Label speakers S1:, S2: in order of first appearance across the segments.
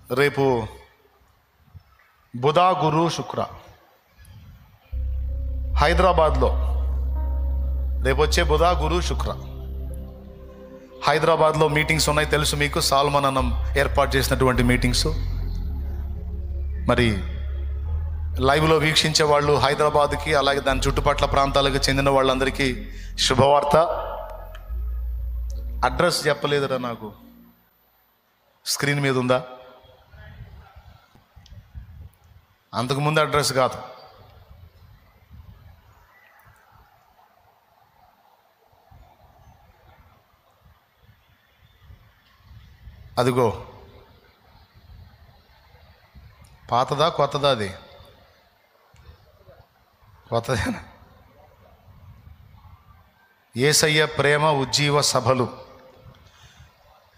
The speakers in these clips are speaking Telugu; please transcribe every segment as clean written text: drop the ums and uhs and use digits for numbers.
S1: రేపు బుధ గురు శుక్ర హైదరాబాద్లో రేపు వచ్చే బుధ గురు శుక్ర హైదరాబాద్లో మీటింగ్స్ ఉన్నాయి. తెలుసు మీకు, సాల్మన్ అన్నం ఏర్పాటు చేసినటువంటి మీటింగ్స్. మరి లైవ్లో వీక్షించే వాళ్ళు హైదరాబాద్కి, అలాగే దాని చుట్టుపక్కల ప్రాంతాలకు చెందిన వాళ్ళందరికీ శుభవార్త. అడ్రస్ చెప్పలేదురా నాకు, స్క్రీన్ మీద ఉందా? అంతకుముందు అడ్రస్ కాదు, అదిగో పాతదా కొత్తదా? అది కొత్తదేనా? యేసయ్య ప్రేమ ఉజ్జీవ సభలు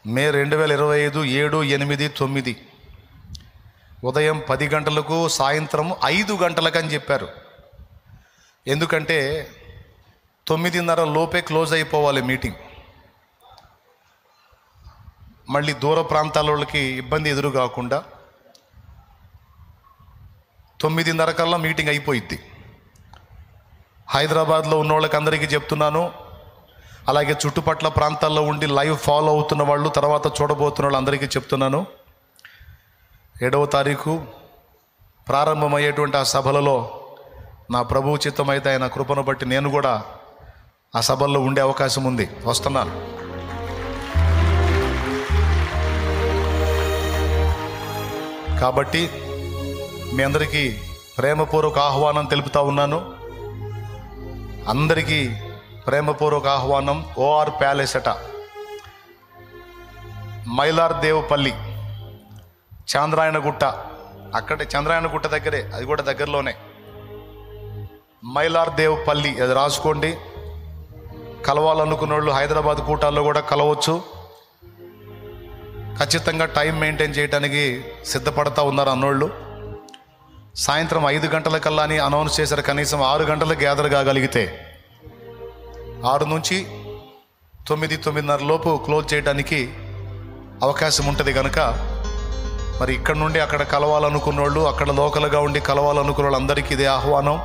S1: మే 2025 7, 8, 9 ఉదయం 10 గంటలకు, సాయంత్రం 5 గంటలకు అని చెప్పారు. ఎందుకంటే 9:30 లోపే క్లోజ్ అయిపోవాలి మీటింగ్. మళ్ళీ దూర ప్రాంతాల వాళ్ళకి ఇబ్బంది ఎదురు కాకుండా 9:30 కల్లా మీటింగ్ అయిపోయిద్ది. హైదరాబాద్లో ఉన్న వాళ్ళకి అందరికీ చెప్తున్నాను, అలాగే చుట్టుపక్కల ప్రాంతాల్లో ఉండి లైవ్ ఫాలో అవుతున్న వాళ్ళు, తర్వాత చూడబోతున్న వాళ్ళు అందరికీ చెప్తున్నాను. 7వ తారీఖు ప్రారంభమయ్యేటువంటి ఆ సభలలో నా ప్రభువు చిత్తమైతే ఆయన కృపను బట్టి నేను కూడా ఆ సభల్లో ఉండే అవకాశం ఉంది. వస్తున్నాను. కాబట్టి మీ అందరికీ ప్రేమపూర్వక ఆహ్వానం తెలుపుతా ఉన్నాను. అందరికీ ప్రేమపూర్వక ఆహ్వానం. ఓఆర్ ప్యాలెస్ అట, మైలార్దేవపల్లి, చాంద్రాయణగుట్ట. అక్కడే చంద్రాయణగుట్ట దగ్గరే, అది కూడా దగ్గరలోనే. మైలార్దేవపల్లి అది రాసుకోండి. కలవాలనుకున్న వాళ్ళు హైదరాబాద్ కూటాల్లో కూడా కలవచ్చు. ఖచ్చితంగా టైం మెయింటైన్ చేయడానికి సిద్ధపడతా ఉన్నారు అన్నోళ్ళు. సాయంత్రం 5 గంటలకల్లా అని అనౌన్స్ చేశారు. కనీసం 6 గంటలకు గ్యాదర్ కాగలిగితే 6 నుంచి 9, 9:30 లోపు క్లోజ్ చేయడానికి అవకాశం ఉంటుంది కనుక మరి ఇక్కడ నుండి అక్కడ కలవాలనుకున్న వాళ్ళు, అక్కడ లోకల్గా ఉండి కలవాలనుకున్న వాళ్ళు అందరికీ ఇదే ఆహ్వానం.